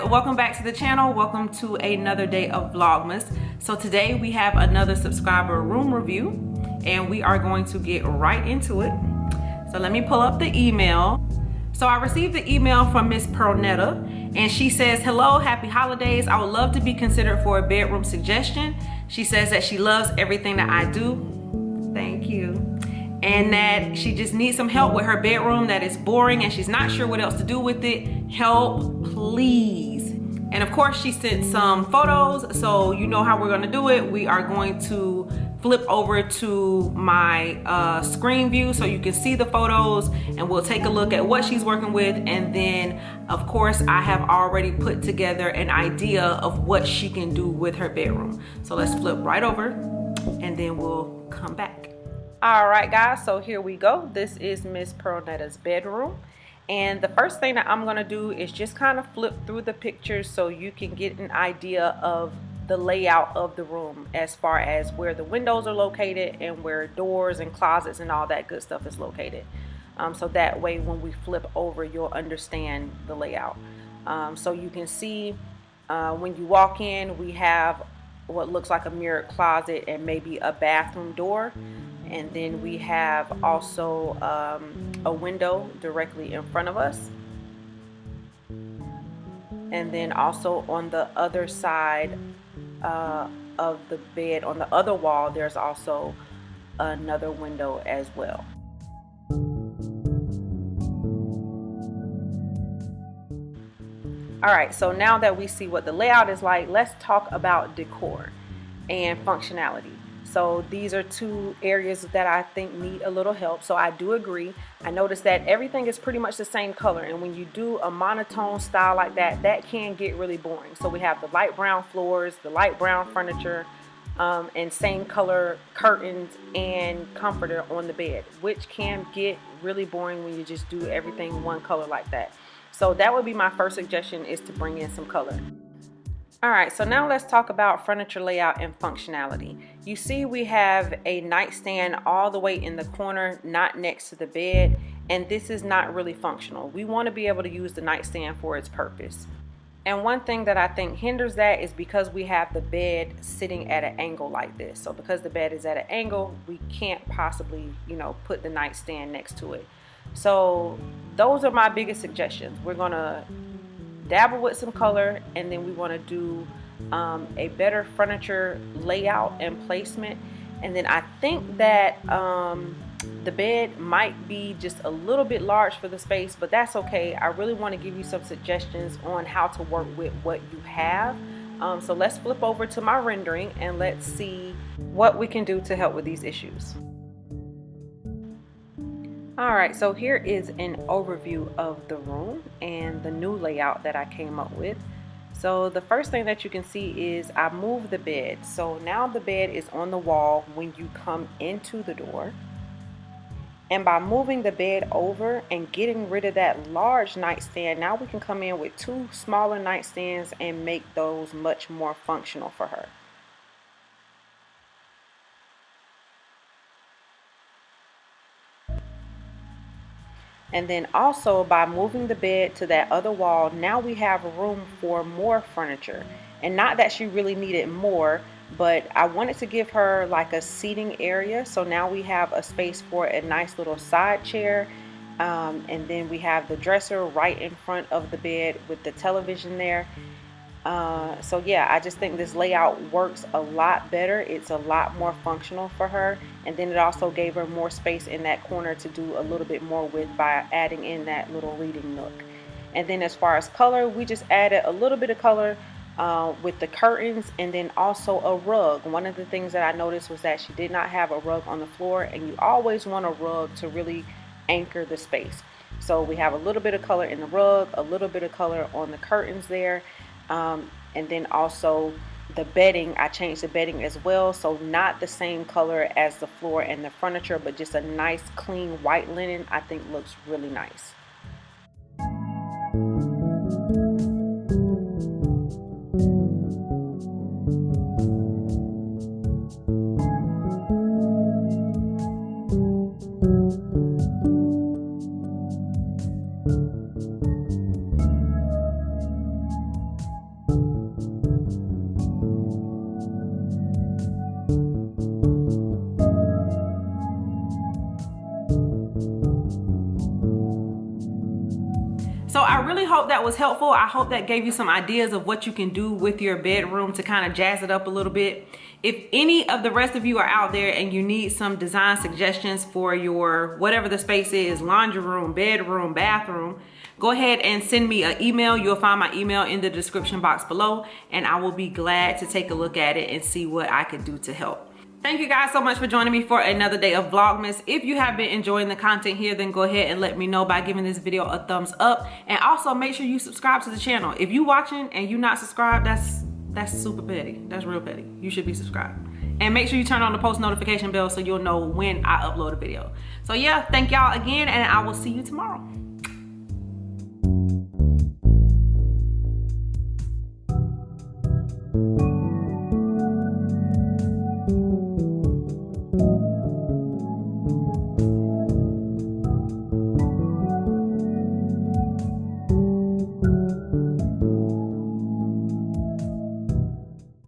welcome back to the channel. Welcome to another day of Vlogmas. So today we have another subscriber room review and we are going to get right into it. So let me pull up the email. So I received the email from Miss Pearlnetta and she says, hello, happy holidays. I would love to be considered for a bedroom suggestion. She says that she loves everything that I do. Thank you. And that she just needs some help with her bedroom, that is boring and she's not sure what else to do with it. Help, please. And of course she sent some photos, so you know how we're gonna do it. We are going to flip over to my screen view so you can see the photos and we'll take a look at what she's working with. And then of course I have already put together an idea of what she can do with her bedroom. So let's flip right over and then we'll come back. All right guys, so here we go. This is Miss Pearlnetta's bedroom. And the first thing that I'm gonna do is just kind of flip through the pictures so you can get an idea of the layout of the room as far as where the windows are located and where doors and closets and all that good stuff is located. So that way when we flip over, you'll understand the layout. So you can see when you walk in, we have what looks like a mirrored closet and maybe a bathroom door. And then we have also a window directly in front of us. And then also on the other side of the bed, on the other wall, there's also another window as well. All right, so now that we see what the layout is like, let's talk about decor and functionality. So these are two areas that I think need a little help. So I do agree. I noticed that everything is pretty much the same color. And when you do a monotone style like that, that can get really boring. So we have the light brown floors, the light brown furniture, and same color curtains and comforter on the bed, which can get really boring when you just do everything one color like that. So that would be my first suggestion, is to bring in some color. All right, so now let's talk about furniture layout and functionality. You see we have a nightstand all the way in the corner, not next to the bed, and this is not really functional. We want to be able to use the nightstand for its purpose. And one thing that I think hinders that is because we have the bed sitting at an angle like this. So because the bed is at an angle, we can't possibly, put the nightstand next to it. So those are my biggest suggestions. We're gonna dabble with some color, and then we want to do a better furniture layout and placement. And then I think that the bed might be just a little bit large for the space, but that's okay. I really want to give you some suggestions on how to work with what you have. So let's flip over to my rendering and let's see what we can do to help with these issues. All right, so here is an overview of the room and the new layout that I came up with. So the first thing that you can see is I moved the bed. So now the bed is on the wall when you come into the door. And by moving the bed over and getting rid of that large nightstand, now we can come in with two smaller nightstands and make those much more functional for her. And then also by moving the bed to that other wall, now we have room for more furniture. And not that she really needed more, but I wanted to give her like a seating area. So now we have a space for a nice little side chair. And then we have the dresser right in front of the bed with the television there. So yeah, I just think this layout works a lot better. It's a lot more functional for her. And then it also gave her more space in that corner to do a little bit more with by adding in that little reading nook. And then as far as color, we just added a little bit of color with the curtains and then also a rug. One of the things that I noticed was that she did not have a rug on the floor, and you always want a rug to really anchor the space. So we have a little bit of color in the rug, a little bit of color on the curtains there. And then also the bedding, I changed the bedding as well. So not the same color as the floor and the furniture, but just a nice clean white linen, I think looks really nice. hope that was helpful. I hope that gave you some ideas of what you can do with your bedroom to kind of jazz it up a little bit. If any of the rest of you are out there and you need some design suggestions for your whatever the space is, laundry room, bedroom, bathroom, go ahead and send me an email. You'll find my email in the description box below, and I will be glad to take a look at it and see what I could do to help. Thank you guys so much for joining me for another day of Vlogmas. If you have been enjoying the content here, then go ahead and let me know by giving this video a thumbs up. And also make sure you subscribe to the channel. If you watching and you're not subscribed, that's super petty. That's real petty. You should be subscribed. And make sure you turn on the post notification bell so you'll know when I upload a video. So yeah, thank y'all again, and I will see you tomorrow.